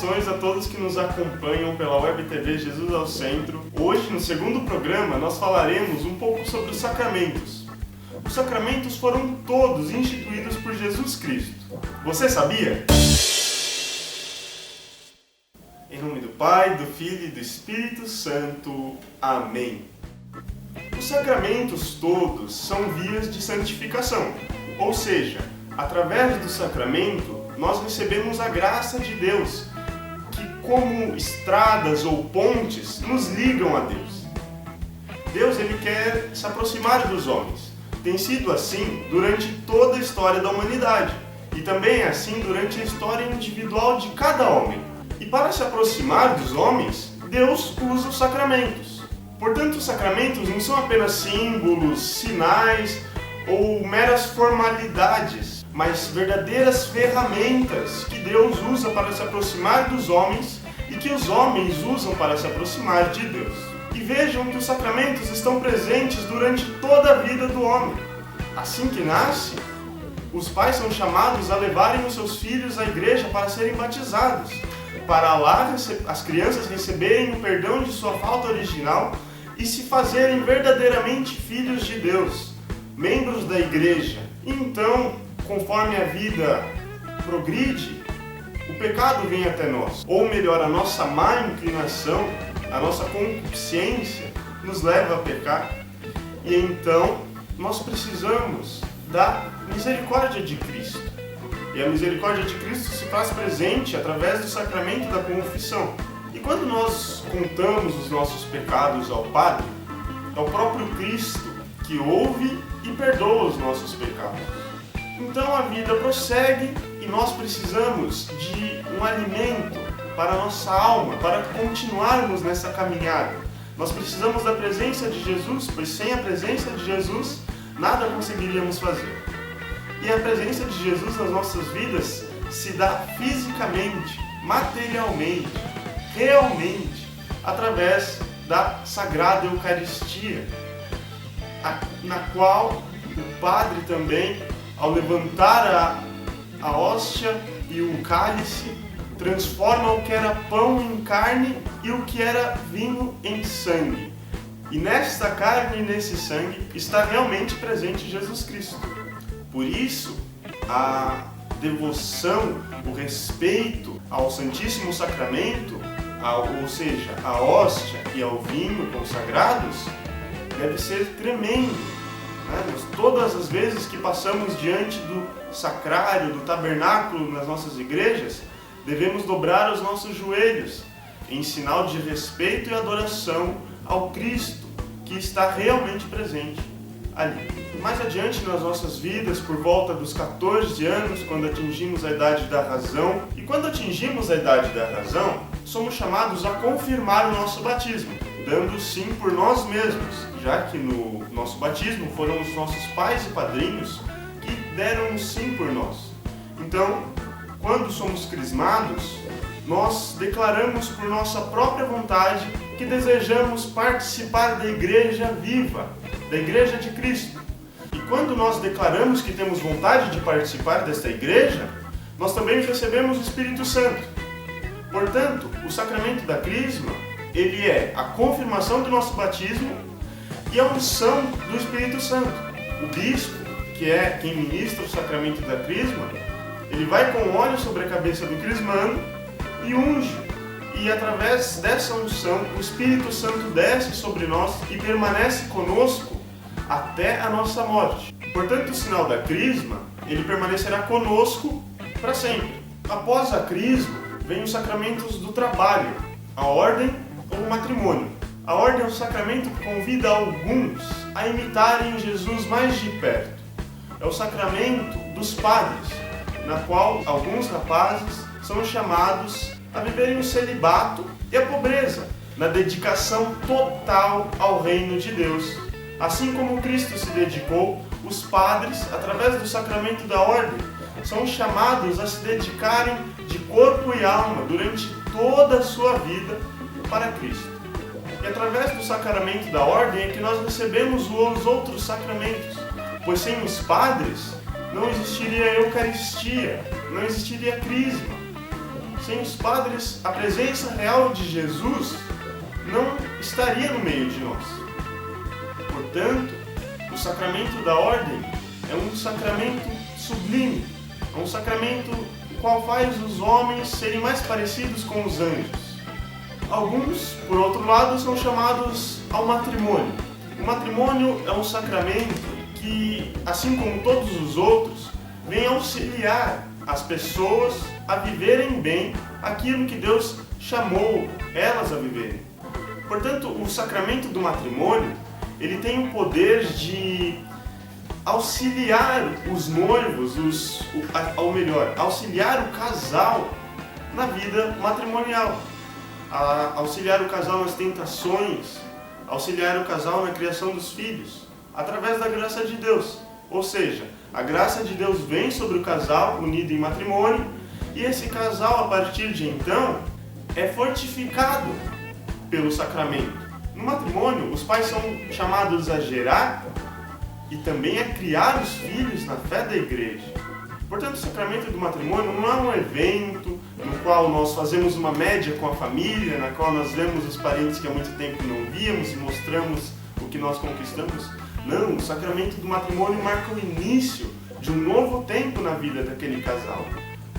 Saudações a todos que nos acompanham pela Web TV Jesus ao Centro. Hoje, no segundo programa, nós falaremos um pouco sobre os sacramentos. Os sacramentos foram todos instituídos por Jesus Cristo. Você sabia? Em nome do Pai, do Filho e do Espírito Santo. Amém. Os sacramentos todos são vias de santificação, ou seja, através do sacramento, nós recebemos a graça de Deus, que como estradas ou pontes nos ligam a Deus. Deus ele quer se aproximar dos homens. Tem sido assim durante toda a história da humanidade e também é assim durante a história individual de cada homem. E para se aproximar dos homens, Deus usa os sacramentos. Portanto, os sacramentos não são apenas símbolos, sinais ou meras formalidades, mas verdadeiras ferramentas que Deus usa para se aproximar dos homens e que os homens usam para se aproximar de Deus. E vejam que os sacramentos estão presentes durante toda a vida do homem. Assim que nasce, os pais são chamados a levarem os seus filhos à igreja para serem batizados, para lá as crianças receberem o perdão de sua falta original e se fazerem verdadeiramente filhos de Deus, membros da igreja. Então, conforme a vida progride, o pecado vem até nós. Ou melhor, a nossa má inclinação, a nossa concupiscência nos leva a pecar. E então, nós precisamos da misericórdia de Cristo. E a misericórdia de Cristo se faz presente através do sacramento da confissão. E quando nós contamos os nossos pecados ao Padre, é o próprio Cristo que ouve e perdoa os nossos pecados. Então a vida prossegue e nós precisamos de um alimento para a nossa alma, para continuarmos nessa caminhada. Nós precisamos da presença de Jesus, pois sem a presença de Jesus, nada conseguiríamos fazer. E a presença de Jesus nas nossas vidas se dá fisicamente, materialmente, realmente, através da Sagrada Eucaristia, na qual o Padre também, ao levantar a hóstia e o cálice, transforma o que era pão em carne e o que era vinho em sangue. E nesta carne e nesse sangue está realmente presente Jesus Cristo. Por isso, a devoção, o respeito ao Santíssimo Sacramento, ou seja, à hóstia e ao vinho consagrados, deve ser tremendo. Todas as vezes que passamos diante do sacrário, do tabernáculo nas nossas igrejas, devemos dobrar os nossos joelhos em sinal de respeito e adoração ao Cristo que está realmente presente ali. Mais adiante nas nossas vidas, por volta dos 14 anos, quando atingimos a idade da razão, e quando atingimos a idade da razão, somos chamados a confirmar o nosso batismo, dando sim por nós mesmos, já que no nosso batismo foram os nossos pais e padrinhos que deram um sim por nós. Então, quando somos crismados, nós declaramos por nossa própria vontade que desejamos participar da igreja viva, da igreja de Cristo. E quando nós declaramos que temos vontade de participar desta igreja, nós também recebemos o Espírito Santo. Portanto, o sacramento da crisma, ele é a confirmação do nosso batismo e a unção do Espírito Santo. O bispo, que é quem ministra o sacramento da crisma, ele vai com óleo sobre a cabeça do crismando e unge. E através dessa unção, o Espírito Santo desce sobre nós e permanece conosco até a nossa morte. Portanto, o sinal da crisma, ele permanecerá conosco para sempre. Após a crisma, vem os sacramentos do trabalho, a ordem ou o matrimônio. A ordem é um sacramento que convida alguns a imitarem Jesus mais de perto. É o sacramento dos padres, na qual alguns rapazes são chamados a viverem o celibato e a pobreza, na dedicação total ao reino de Deus. Assim como Cristo se dedicou, os padres, através do sacramento da ordem, são chamados a se dedicarem de corpo e alma durante toda a sua vida para Cristo. E através do sacramento da ordem é que nós recebemos os outros sacramentos, pois sem os padres não existiria Eucaristia, não existiria crisma. Sem os padres, a presença real de Jesus não estaria no meio de nós. Portanto, o sacramento da ordem é um sacramento sublime, é um sacramento o qual faz os homens serem mais parecidos com os anjos. Alguns, por outro lado, são chamados ao matrimônio. O matrimônio é um sacramento que, assim como todos os outros, vem auxiliar as pessoas a viverem bem aquilo que Deus chamou elas a viverem. Portanto, o sacramento do matrimônio, ele tem o poder de auxiliar os noivos, auxiliar o casal na vida matrimonial, auxiliar o casal nas tentações, auxiliar o casal na criação dos filhos, através da graça de Deus. Ou seja, a graça de Deus vem sobre o casal unido em matrimônio, e esse casal, a partir de então, é fortificado pelo sacramento. No matrimônio, os pais são chamados a gerar e também a criar os filhos na fé da igreja. Portanto, o sacramento do matrimônio não é um evento no qual nós fazemos uma média com a família, na qual nós vemos os parentes que há muito tempo não víamos e mostramos o que nós conquistamos. Não, o sacramento do matrimônio marca o início de um novo tempo na vida daquele casal.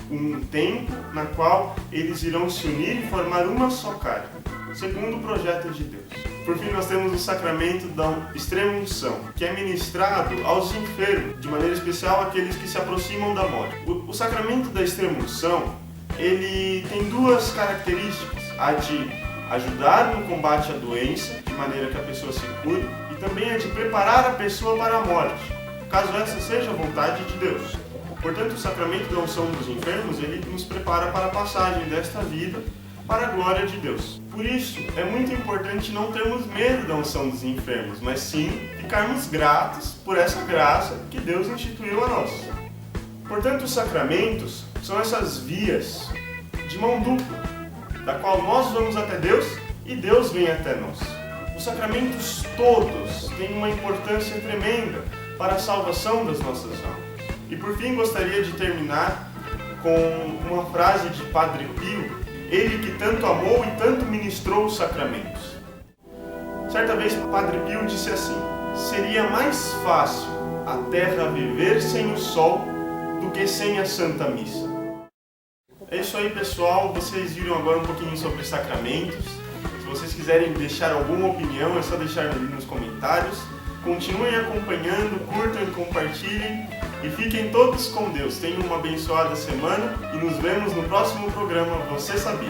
Um tempo na qual eles irão se unir e formar uma só carne, segundo o projeto de Deus. Por fim, nós temos o sacramento da extrema-unção, que é ministrado aos enfermos, de maneira especial àqueles que se aproximam da morte. O sacramento da extrema-unção, ele tem duas características: a de ajudar no combate à doença, de maneira que a pessoa se cure, e também a de preparar a pessoa para a morte, caso essa seja a vontade de Deus. Portanto, o sacramento da unção dos enfermos, ele nos prepara para a passagem desta vida para a glória de Deus. Por isso, é muito importante não termos medo da unção dos enfermos, mas sim ficarmos gratos por essa graça que Deus instituiu a nós. Portanto, os sacramentos são essas vias de mão dupla, da qual nós vamos até Deus e Deus vem até nós. Os sacramentos todos têm uma importância tremenda para a salvação das nossas almas. E por fim, gostaria de terminar com uma frase de Padre Pio, ele que tanto amou e tanto ministrou os sacramentos. Certa vez, Padre Pio disse assim: seria mais fácil a terra viver sem o sol do que sem a Santa Missa. É isso aí, pessoal. Vocês viram agora um pouquinho sobre sacramentos. Se vocês quiserem deixar alguma opinião, é só deixar ali nos comentários. Continuem acompanhando, curtam e compartilhem. E fiquem todos com Deus. Tenham uma abençoada semana e nos vemos no próximo programa Você Sabia?